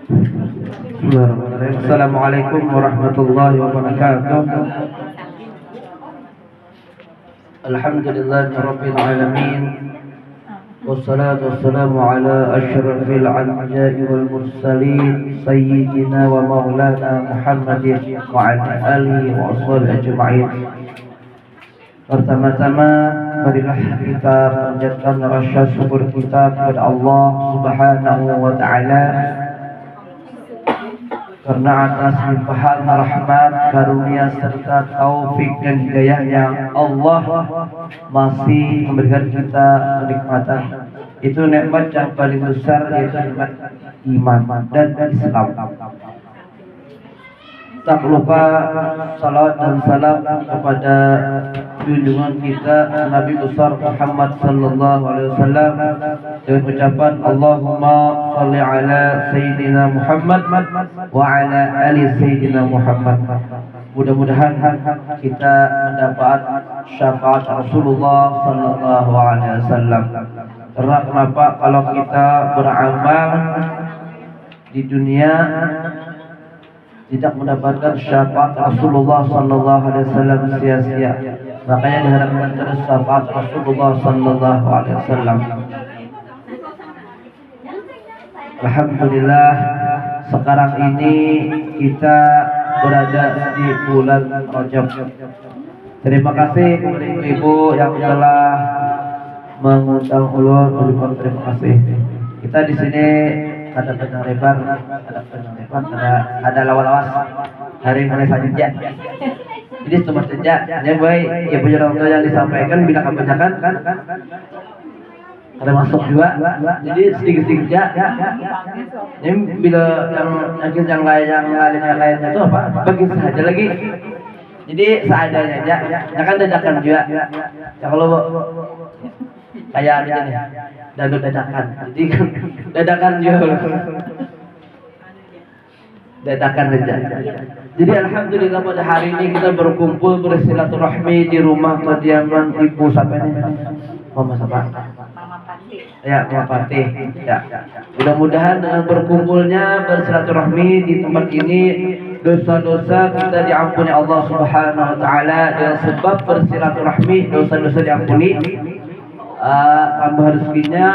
Bismillahirrahmanirrahim. Assalamualaikum warahmatullahi wabarakatuh. Alhamdulillahirabbil alamin. Wassalatu wassalamu ala asyrafil anbiya'i wal mursalin sayyidina wa maulana Muhammadin wa ala alihi wa ashabihi ajma'in. Pertama-tama marilah kita panjatkan rasa syukur kita kepada Allah Subhanahu wa taala karena atas limpahan rahmat, karunia serta taufik dan hidayahnya Allah masih memberikan kita kenikmatan. Itu nikmat yang paling besar, yaitu nikmat iman dan Islam. Tak lupa salawat dan salam kepada junjungan kita Nabi besar Muhammad sallallahu alaihi wasallam dengan ucapan Allahumma shalli ala sayyidina Muhammad wa ala ali sayyidina Muhammad. Mudah-mudahan kita mendapat syafaat Rasulullah sallallahu alaihi wasallam. Karena kenapa? Kalau kita beramal di dunia tidak mendapatkan syafaat Rasulullah sallallahu alaihi wasallam sia-sia. Makanya diharapkan terus syafaat Rasulullah sallallahu alaihi wasallam. Alhamdulillah, sekarang ini kita berada di bulan Rajab. Terima kasih kepada ibu-ibu yang telah mengundang ulun. Terima kasih. Kita di sini ada panjang lebar, ada lawas-lawas hari mulai saja. Jadi cuma saja, ya boy, ya punya orang tua yang disampaikan bila kebanyakan ada masuk juga. Jadi sedikit-sedikit aja. Ini bila yang lainnya itu apa? Bagi saja lagi. Jadi seadanya aja. Jangan dadakan juga. Ya kalau kayak ini dadakan. Jadi kan dadakan juga. Dadakan aja. Jadi alhamdulillah pada hari ini kita berkumpul bersilaturahmi di rumah kediaman ibu siapa ini? Mama siapa? Ya, Mama Fatih. Ya. Mudah-mudahan dengan berkumpulnya bersilaturahmi di tempat ini dosa-dosa kita diampuni Allah Subhanahu wa taala dengan sebab bersilaturahmi, dosa-dosa diampuni. Tambah rezekinya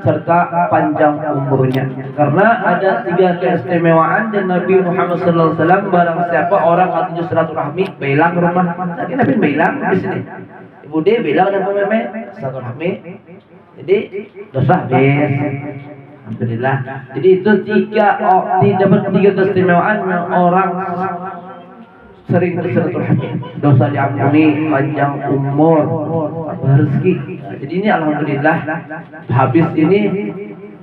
serta panjang umurnya. Karena ada 3 keistimewaan dan Nabi Muhammad sallallahu alaihi wasallam barang siapa orang atau silaturahmi bilang rumah. Tadi Nabi bilang di sini. Ibu dia bilang dan meme silaturahmi. Jadi dosa des. Alhamdulillah. Jadi itu 3 dapat 3 keistimewaan yang orang sering bersilaturahmi, dosa diampuni, panjang umur, rezeki. Jadi ini alhamdulillah habis ini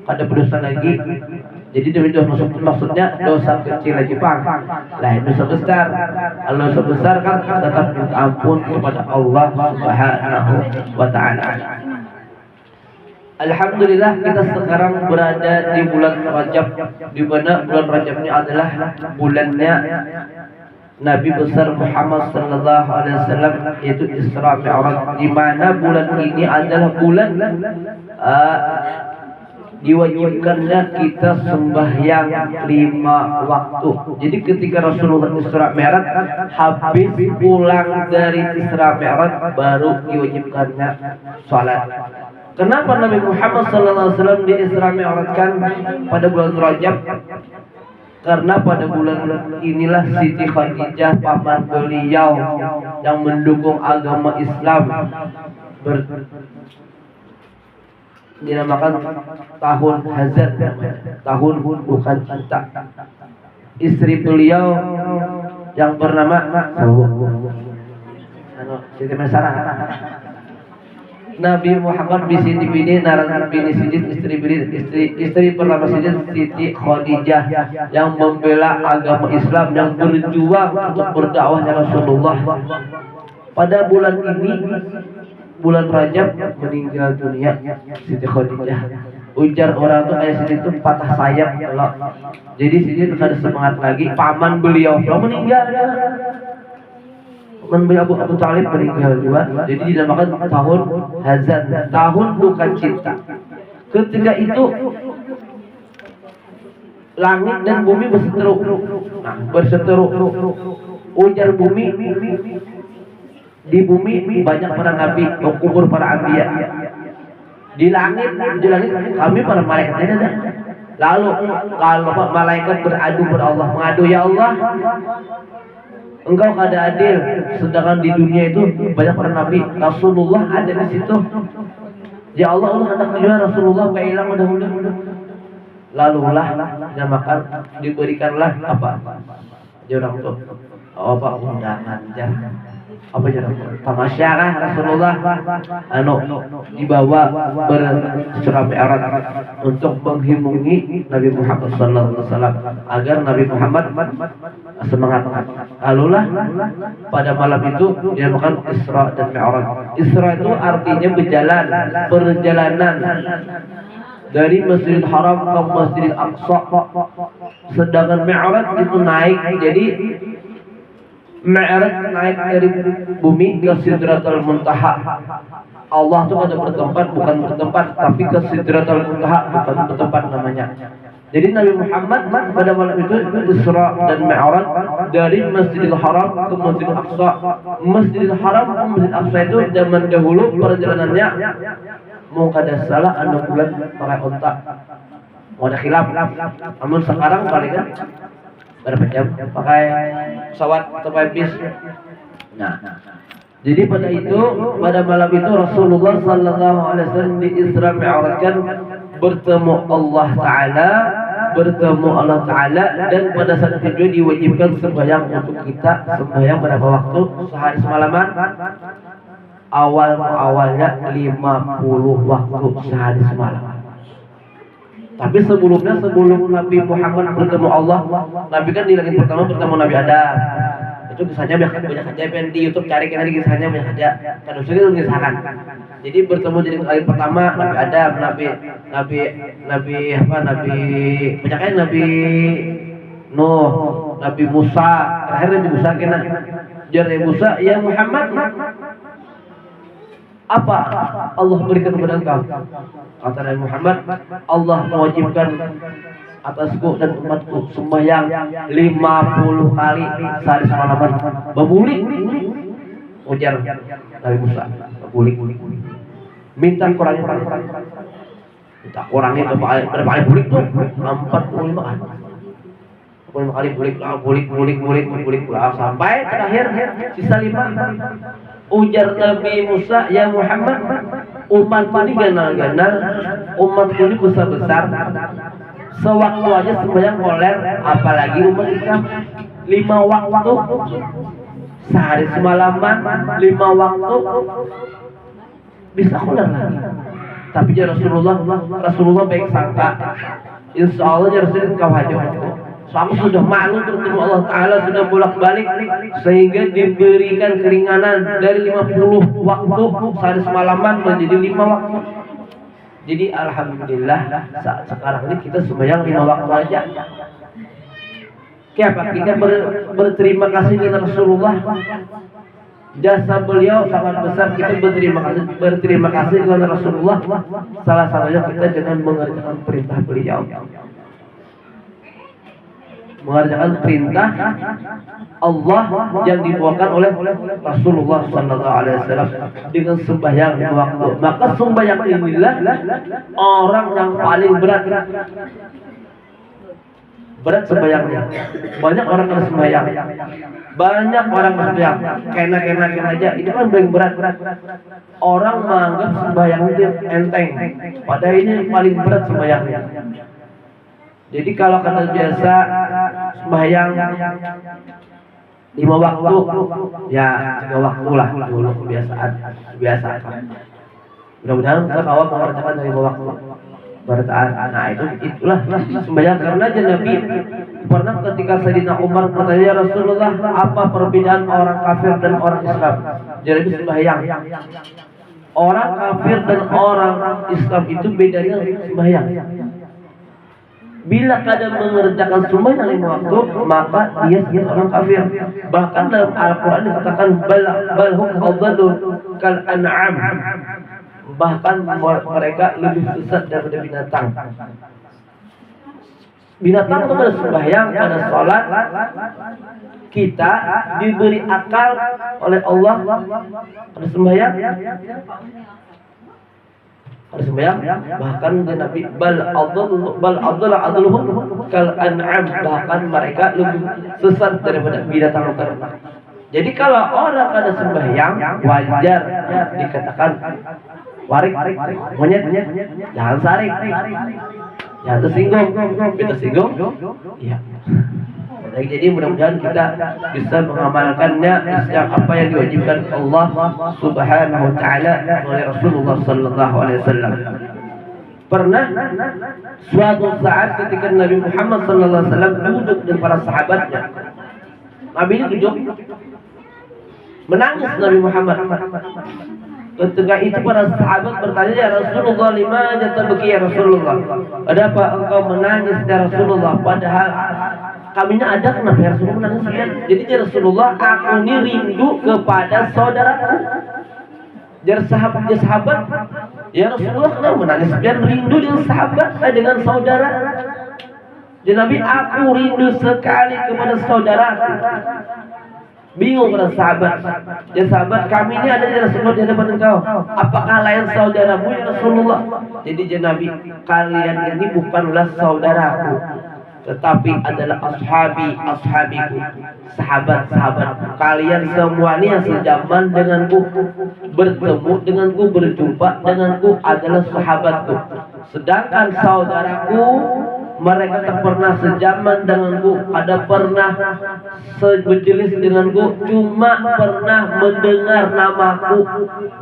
ada berdosa lagi. Jadi demi dosa maksudnya dosa kecil lagi Pak. Lain dosa besar. Kalau dosa besar kan tetap minta ampun kepada Allah Subhanahu wa taala. Alhamdulillah kita sekarang berada di bulan Rajab, di mana bulan Rajab ini adalah bulannya Nabi besar Muhammad sallallahu alaihi wasallam, yaitu Isra Mi'raj, di mana bulan ini adalah bulan diwajibkannya kita sembahyang 5 waktu. Jadi ketika Rasulullah Isra Mi'raj habis pulang dari Isra Mi'raj baru diwajibkannya salat. Kenapa Nabi Muhammad sallallahu alaihi wasallam di Isra Mi'rajkan pada bulan Rajab? Karena pada bulan inilah Siti Khadijah paman beliau yang mendukung agama Islam dinamakan tahun Hazan, tahun bukan cinta. Istri beliau yang bernama Siti Maisarah. Nabi Muhammad bini Sidin, istri pertama Sidin Siti Khadijah yang membela agama Islam, yang berjuang untuk berdakwahnya Rasulullah. Pada bulan ini, bulan Rajab, meninggal dunia Siti Khadijah. Ujar orang tuh kayak Sidin tuh patah sayap kalau. Jadi Sidin ada semangat lagi. Paman beliau meninggal. Abu Talib meninggal juga. Jadi dinamakan tahun Hazan, tahun duka cinta. Ketika itu Langit dan bumi berseteru. Nah, berseteru. Ujar bumi, di bumi banyak para nabi, kubur para anbiya. Di langit kami para malaikat ada. Lalu kalau malaikat beradu kepada Allah, mengadu, ya Allah, Engkau kada adil, sedangkan di dunia itu banyak para nabi, Rasulullah ada di situ. Ya Allah, Allah hendak juga Rasulullah gak hilang mudah-mudahan. Lalulah dinamakan, diberikanlah apa? Dia orang tuh apa undangan apa jadi tamasya kah Rasulullah dibawa bersurah Mi'raj untuk menghimungi Nabi Muhammad sallallahu alaihi wasallam agar Nabi Muhammad semangat. Lalulah pada malam itu dinamakan Isra dan Mi'raj. Isra itu artinya berjalan, perjalanan dari Masjidil Haram ke Masjidil Aqsa. Sedangkan Mi'raj itu naik, jadi Mi'raj naik dari bumi ke Sidratul Muntaha. Allah itu ada bertempat, bukan bertempat, tapi ke Sidratul Muntaha, bukan bertempat namanya. Jadi Nabi Muhammad pada malam itu Isra dan Mi'raj dari Masjidil Haram ke Masjidil Aqsa. Masjidil Haram ke Masjidil Aqsa itu zaman dahulu perjalanannya mau kada salah 6 bulan pakai unta. Mau ada khilaf. Namun sekarang paling kan berapa jam pakai pesawat atau pakai bis. Nah, jadi pada malam itu Rasulullah sallallahu alaihi wasallam di Isra Mi'rajkan bertemu Allah Taala, dan pada saat itu diwajibkan sembahyang untuk kita. Sembahyang berapa waktu? Sehari semalaman. Awalnya 50 waktu sehari semalam. Tapi sebelum Nabi Muhammad bertemu Allah, Nabi kan di langit pertama bertemu Nabi Adam. Itu kisahnya banyak aja, di YouTube cari kan kisahnya banyak aja. Kan usul itu kisahkan. Jadi bertemu di langit pertama Nabi Adam, Nabi Nuh, Nabi Musa, terakhir Nabi Musa kena. Jadi Musa, ya Muhammad, apa Allah berikan kepada engkau? Kata Nabi Muhammad, Allah mewajibkan atasku dan umatku sembahyang 50 kali sehari semalaman. Bebulik, ujar Nabi Musa, bebulik. Minta kurangi. Minta kurangi berapa kali bulik tuh? 45 kali. 45 kali bulik sampai terakhir sisa 5. Ujar Nabi Musa, ya Muhammad, umatku ini ganal-ganal, umatku ini besar-besar, sewaktu aja sembahyang koler, apalagi umat Islam 5 waktu sehari semalaman, 5 waktu bisa koler lagi. Tapi ya Rasulullah baik sangka, insya Allah ya Rasulullah kau hajat. Kamu sudah malu bertemu Allah Ta'ala, sudah bolak-balik, sehingga diberikan keringanan dari 50 waktu sehari semalaman menjadi 5 waktu. Jadi alhamdulillah saat sekarang ini kita sembahyang 5 waktu aja. Kenapa? Kita berterima kasih kepada Rasulullah. Jasa beliau sangat besar, kita berterima kasih kepada Rasulullah. Salah satunya kita dengan mengerjakan perintah beliau. Mengerjakan perintah Allah yang dibawakan oleh Rasulullah sallallahu alaihi wasallam dengan sembahyang 5 waktu. Maka sembahyang inilah orang yang paling berat sembahyangnya. Banyak orang yang sembahyang, kena aja, itu kan paling berat. Orang menganggap sembahyang itu enteng, padahal ini paling berat sembahyangnya. Jadi kalau kata biasa sembahyang 5 waktu, ya 3 waktu lah dulu kebiasaan. Mudah-mudahan kita kawal mengerjakan 5 waktu bertahan. Nah itulah sembahyang. Karena Nabi pernah ketika Sayyidina Umar bertanya, ya Rasulullah, apa perbedaan orang kafir dan orang Islam? Jadi sembahyang. Orang kafir dan orang Islam itu bedanya sembahyang. Bila kadang mengerjakan sembahyang 5 waktu, maka dia orang kafir. Bahkan dalam Al-Quran dikatakan balhum adallun kal an'am. Bahkan mereka lebih sesat daripada binatang. Binatang itu pada sembahyang, pada sholat, kita diberi akal oleh Allah pada sembahyang, bahkan Nabi bal adluhum kal an'am, bahkan mereka lebih sesat daripada binatang ternak. Jadi kalau orang ada sembahyang, wajar dikatakan warik, monyet, jangan sarik, jangan tersinggung, ya. Jadi mudah-mudahan kita bisa mengamalkannya yang apa yang diwajibkan Allah Subhanahu wa taala oleh Rasulullah sallallahu alaihi wasallam. Pernah suatu saat ketika Nabi Muhammad sallallahu alaihi wasallam duduk dengan para sahabatnya. Nabi duduk menangis Nabi Muhammad. Ketika itu para sahabat bertanya, ya Rasulullah, lima tabki ya Rasulullah, ada apa engkau menangis ya Rasulullah? Padahal kaminya ada, kenapa ya Rasulullah menangis? Jadi ya Rasulullah, aku ini rindu kepada saudaraku. Jadi sahabat, ya Rasulullah kenapa menangis? Dan rindu dengan sahabat, dengan saudara. Jadi Nabi, aku rindu sekali kepada saudaraku. Bingung para sahabat. Ya sahabat, kami ini ada di Rasulullah di hadapan engkau. Apakah lain saudaramu ya Rasulullah? Jadi ya Nabi, kalian ini bukanlah saudaraku, tetapi adalah ashabiku, sahabat-sahabatku. Kalian semua ini yang sejaman denganku, bertemu denganku, berjumpa denganku adalah sahabatku. Sedangkan saudaraku, mereka tak pernah sejaman denganku, ada pernah sejenis denganku, cuma pernah mendengar namaku,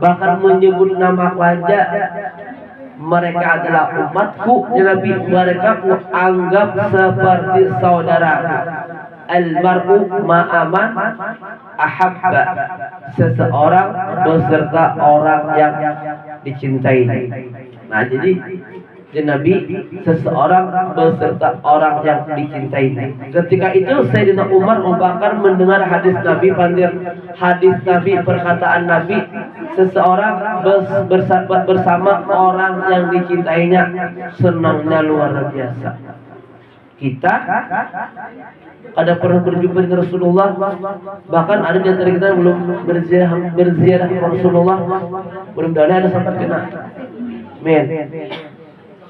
bahkan menyebut namaku aja. Mereka adalah umatku, Nabi, mereka aku anggap seperti saudara. Almar'u ma'aman ahabba, seseorang beserta orang yang dicintai. Nah, jadi Nabi seseorang beserta orang yang dicintai. Ketika itu Sayyidina Umar Bakar mendengar hadis Nabi, perkataan Nabi, seseorang bersama orang yang dicintainya, senangnya luar biasa. Kita ada pernah berjumpa dengan Rasulullah, bahkan ada di antara kita yang belum berziarah ke Rasulullah, mudah-mudahan ada sempat kena. Men,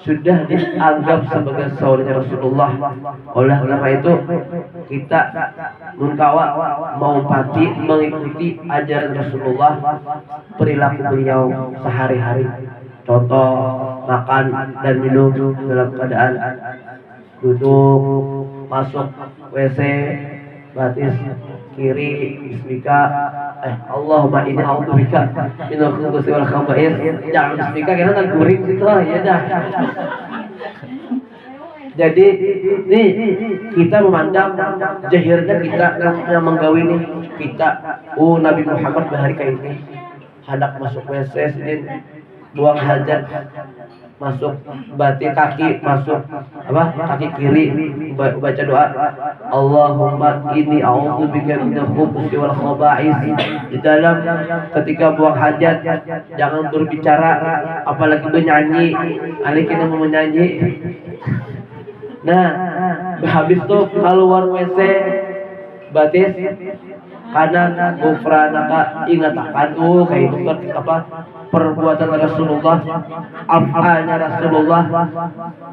sudah dianggap sebagai saudara Rasulullah. Oleh karena itu kita mau pati mengikuti ajaran Rasulullah, perilaku beliau sehari-hari. Contoh makan dan minum dalam keadaan duduk, masuk WC batis kiri, bismika, Allahumma inni a'udzubika minal khubuthi wal khaba'ith. Jangan bismika karena tak guring gitu lah, ya dah. Jadi nih kita memandang jahirnya kita yang menggawi nih kita, Nabi Muhammad bahari kayak ini, hendak masuk WC ini, buang hajat, masuk batin kaki, masuk kaki kiri, baca doa, Allahumma inni a'udzubika minal khubuthi wal khaba'ith. Di dalam ketika buang hajat jangan berbicara, apalagi bernyanyi. Alik ini mau menyanyi. Nah, habis tuh keluar WC batis kanan, gufranaka, ingat akan kayak itu perbuatan Rasulullah, afalnya Rasulullah,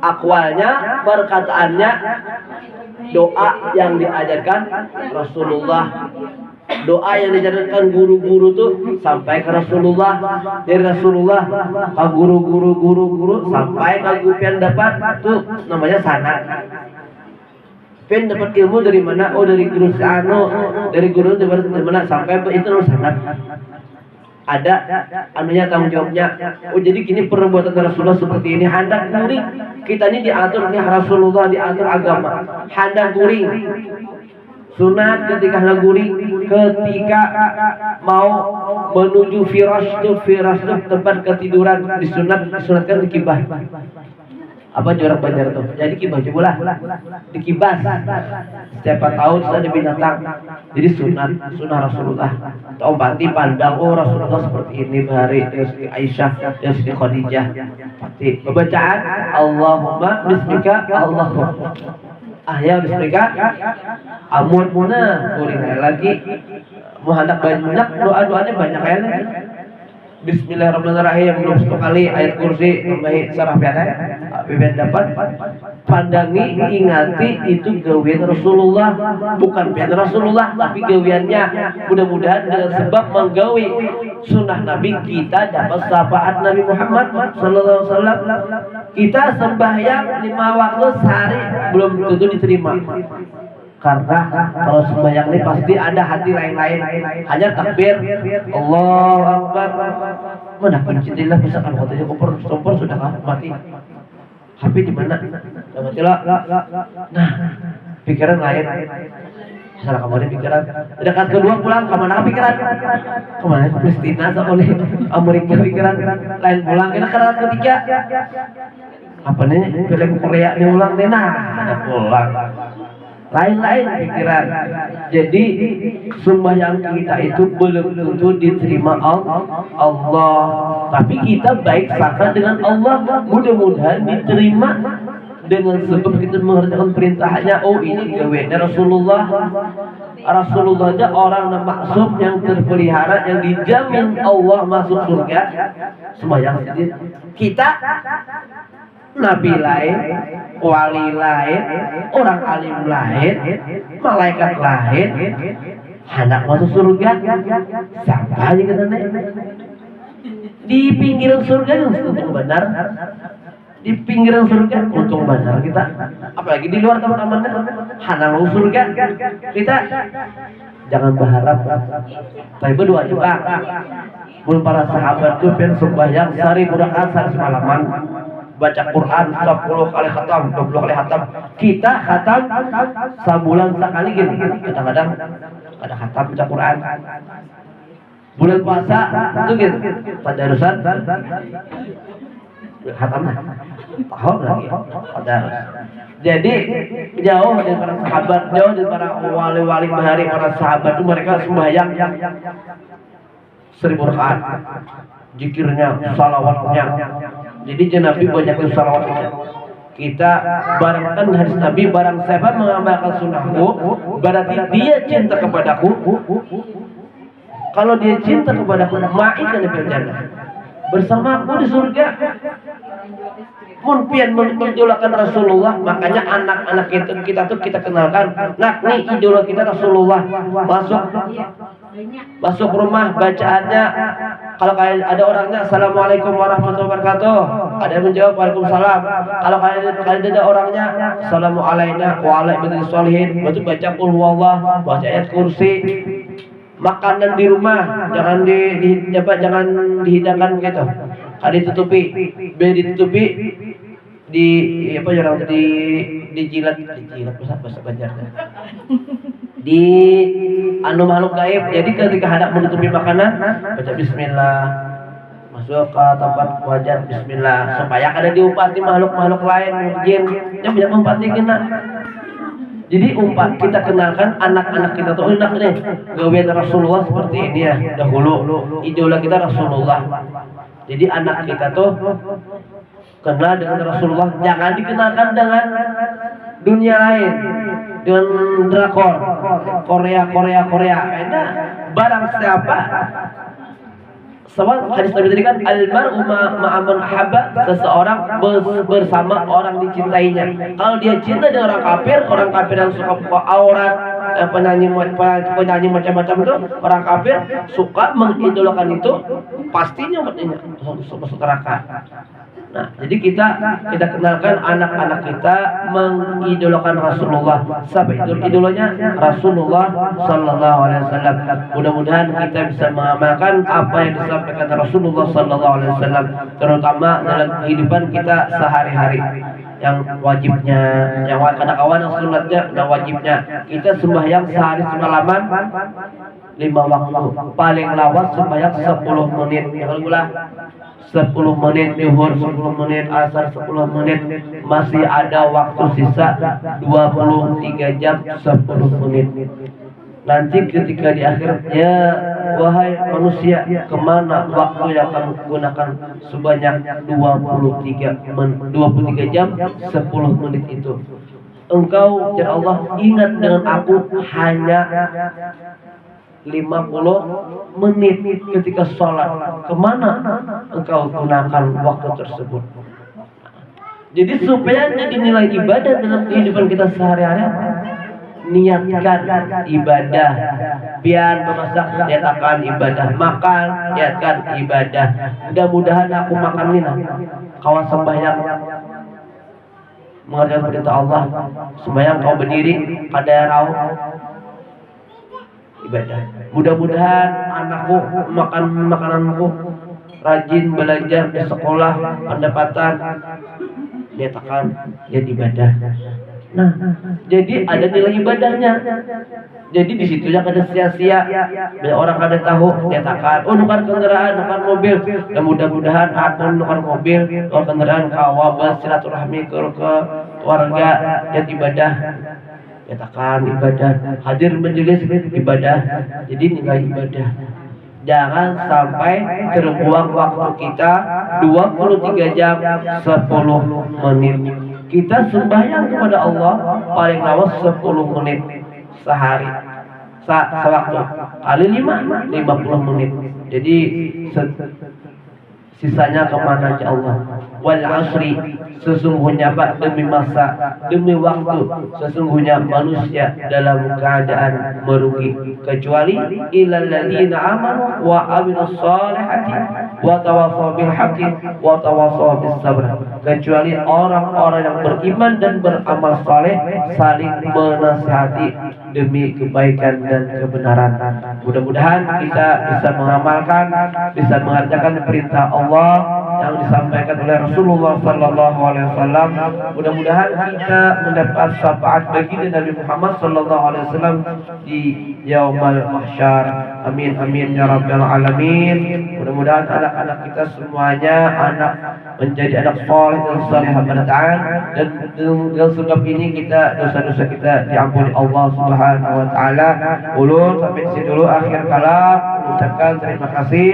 akwalnya, perkataannya, doa yang diajarkan Rasulullah, doa yang diajarkan guru-guru tuh sampai ke Rasulullah, dari Rasulullah ke guru sampai ke gupian dapat tuh namanya sanad. Pen dapat ilmu dari mana? Oh, dari guru Sano, dari guru dari mana sampai itu namanya sanad. Ada anunya, tanggung jawabnya. Oh, jadi gini perbuatan Rasulullah seperti ini. Hendak guring, kita ini diatur nih Rasulullah, diatur agama. Hendak guring, sunat ketika hendak guring, ketika mau menuju firash tuh tempat ketiduran, disunatkan dikibah. Apa jorok Banjar tuh? Jadi kibas coba lah, dikibas. Setiap tahun ada binatang. Jadi sunnah Rasulullah. Obati pandang, oh Rasulullah seperti ini bahari, terus Aisyah, terus Khadijah. Pasti bacaan Allahumma bismika Allahumma. Ya bismika. Amun muna, boleh lagi. Mau hendak banyak doa-doanya banyak ya. Bismillahirrahmanirrahim. Belum 10 kali ayat kursi tambahi sarah piana. Biar dapat pandangi ingati itu gawean Rasulullah, bukan pian Rasulullah tapi gaweannya. Mudah-mudahan dengan sebab menggawi sunnah Nabi kita dapat syafaat Nabi Muhammad sallallahu alaihi wasallam. Kita sembahyang 5 waktu sehari belum tentu diterima. Karena kalau sembahyang ini pasti ada hati lain-lain. Hanya takbir Allahu Akbar. Mana kuncilah misalkan katanya kompor sudah mati. HP di mana? Matilah. Nah, pikiran lain. Salah kemarin pikiran. Dekat kedua pulang kemana pikiran? Kemana Palestina sama Amerika pikiran. Lain pulang kita ke ketiga. Apa nih? Film Korea diulang deh. Nah, pulang. Lain-lain pikiran. Jadi sembahyang kita itu belum tentu diterima Allah. Tapi kita baik sangka dengan Allah, mudah-mudahan diterima dengan sebab kita mengerjakan perintahnya. Oh ini gawe Rasulullah. Rasulullah aja orang maksum yang terpelihara, yang dijamin Allah masuk surga. Sembahyang sendiri. Kita Nabi lain, wali lain, orang alim lain, malaikat lain, anak masuk surga, siapa aja kita di pinggiran surga untung benar, di pinggiran surga untung benar kita, apalagi di luar teman-temannya, anak masuk surga, kita jangan berharap, tapi berdoa juga. Belum para sahabat tuh pengen sembahyang sehari rakaat sehari semalaman. Baca Quran 10 kali khatam, 20 kali khatam. Kita khatam sebulan sekali gini. Kadang-kadang ada khatam baca Quran. Bulan puasa itu gitu. Tadarusan khatam tahun lagi. Tadarus. Jadi jauh dari para sahabat, jauh dari para wali-wali bahari, para sahabat itu mereka sembahyang 1000 rakaat. Zikirnya, salawatnya. Jadi Nabi banyak salawatnya. Kita barangkan hadis Nabi, barang siapa mengamalkan sunnahku, berarti dia cinta kepadaku. Kalau dia cinta kepadaku, ma'ikana fil jannah. Bersamaku di surga. Mungkin mengidolakan Rasulullah, makanya anak-anak kita tuh kita kenalkan. Nah, nih idola kita Rasulullah. Masuk rumah bacaannya, kalau kalian ada orangnya Assalamualaikum warahmatullahi wabarakatuh, ada yang menjawab Waalaikumsalam. Kalau kalian ada orangnya Assalamualaikum warahmatullahi wabarakatuh, berarti baca qul huwallah, baca ayat kursi. Makanan di rumah jangan jangan dihidangkan gitu. Kalau ditutupi, ditutupi di apa ya orang dijilat bahasa Banjarnya. Di makhluk gaib. Jadi ketika hendak menutupi makanan, baca bismillah. Masuk ke tempat wajan bismillah supaya kada diumpati makhluk-makhluk lain, jin yang bisa mengumpati kita. Jadi umpat kita kenalkan anak-anak kita tuh enak nih. Gawean Rasulullah seperti ini ya. Dahulu idola kita Rasulullah. Jadi anak kita tuh kenal dengan Rasulullah, jangan dikenalkan dengan dunia lain, dengan drakor Korea. Nah, barang siapa sama hadis Nabi tadi kan almar'u ma'aman habba, seseorang bersama orang dicintainya. Kalau dia cinta dengan orang kafir yang suka buka aurat, penyanyi macam-macam itu, orang kafir suka mengidolakan itu, pastinya masuk neraka. Nah, jadi kita kenalkan anak-anak kita mengidolakan Rasulullah. Siapa idolanya? Rasulullah sallallahu alaihi wasallam. Mudah-mudahan kita bisa mengamalkan apa yang disampaikan Rasulullah sallallahu alaihi wasallam, terutama dalam kehidupan kita sehari-hari. Yang wajibnya, yang kawan-kawan yang sunatnya, yang wajibnya kita sembahyang sehari semalaman 5 waktu. Paling lawas sembahyang 10 menit. Kalau 10 menit zuhur, 10 menit asar, 10 menit, masih ada waktu sisa 23 jam 10 menit. Nanti ketika di akhir, ya wahai manusia, kemana waktu yang kamu gunakan sebanyak 23 jam 10 menit itu? Engkau, ya Allah, ingat dengan aku hanya 50 menit ketika sholat. Kemana engkau gunakan waktu tersebut? Jadi supaya jadi nilai ibadah dalam kehidupan kita sehari-hari, niatkan ibadah. Biar memasak, niatkan ibadah. Makan, niatkan ibadah. Mudah-mudahan aku makan ini kawan sembahyang mengerjakan perintah Allah, sembahyang kau berdiri pada rauh, ibadah. Mudah-mudahan anakku makan makananku, rajin belajar di sekolah, pendapatan, nyatakan jadi ibadah. Nah, jadi ada nilai ibadahnya. Jadi di situ yang ada sia-sia. Banyak orang kada tahu, nyatakan, oh nukar kendaraan, nukar mobil. Dan mudah-mudahan aku nukar mobil, nukar kendaraan, kawabah, silaturahmi ke warga, yang ibadah. Nyatakan ibadah, hadir majelis ibadah. Jadi nilai ibadah. Jangan sampai terbuang waktu kita 23 jam 10 menit. Kita sembahyang kepada Allah paling lama 10 menit sehari. Sewaktu kali 50 menit. Jadi sisanya kemana aja Allah. Wal asri, sesungguhnya Pak, demi masa, demi waktu, sesungguhnya manusia dalam keadaan merugi, kecuali illal ladzina amanu wa amilus solihati wa tawassaw bil haqqi wa tawassaw bis sabr. Kecuali orang-orang yang beriman dan beramal saleh, saling menasihati demi kebaikan dan kebenaran. Mudah-mudahan kita bisa mengamalkan, bisa mengerjakan perintah Allah yang disampaikan oleh Rasulullah sallallahu alaihi wasallam. Mudah-mudahan kita mendapat syafaat baginda Nabi Muhammad sallallahu alaihi wasallam di yaumul mahsyar. Amin amin ya rabbal alamin. Mudah-mudahan anak-anak kita semuanya menjadi anak saleh dan salihah pada taat, dan dengan sebab ini kita dosa-dosa kita diampuni Allah Subhanahu wa taala. Ulun sampai di sini dulu akhir kalam, ucapkan terima kasih.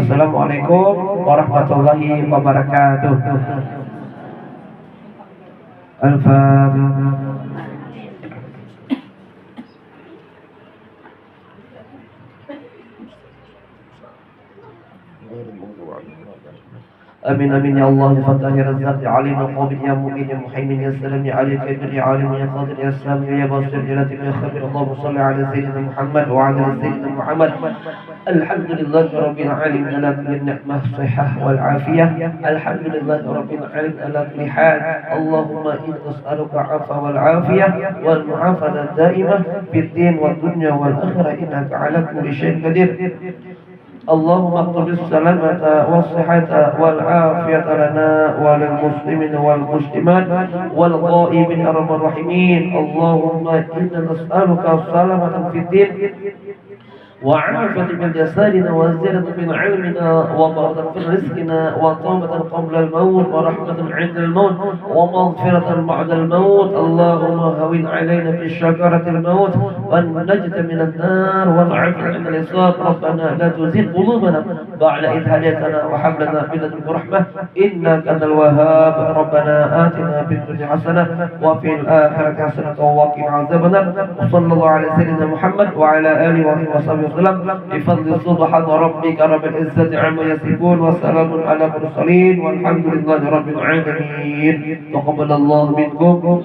Assalamualaikum warahmatullahi wabarakatuh. Al-Fatihah. آمين آمين يا الله يا فتاح يا رزاق يا عليم يا قابل يا مؤمن يا محيمن يا سلام يا علي يا كبير يا عالم يا قادر يا سامع يا بصير يا لطيف يا خبير. اللهم صل على سيدنا محمد وعلى سيدنا محمد. الحمد لله رب العالمين على كل نعمة الصحة والعافية. الحمد لله رب العالمين على كل حال. اللهم إنا نسألك العفو والعافية والمعافاة الدائمة في الدين والدنيا والآخرة إنك على كل شيء قدير. اللهم اقتضي السلامة والصحة والعافية لنا وللمسلمين والمسلمات والغائبين يا رب الراحمين. اللهم إنا نسألك السلامة في الدين وعافية من جسدنا وزيادة من علمنا وبركة في رزقنا وتوبة قبل الموت ورحمة عند الموت ومغفرة بعد الموت. اللهم هون علينا في شجرة الموت والنجد من النار والعافية عند الإصابة. ربنا لا تزغ قلوبنا بعد إذ هديتنا وهب لنا من لدنك رحمة إنك أنت الوهاب. ربنا آتنا في الدنيا حسنة وفي الآخرة حسنة وقنا عذاب النار. وصلى الله على سيدنا محمد وعلى آله وصحبه وسلم بفضل سبحان ربك رب العزة عما يصفون وسلام على المرسلين والحمد لله رب العالمين. تقبل الله منكم.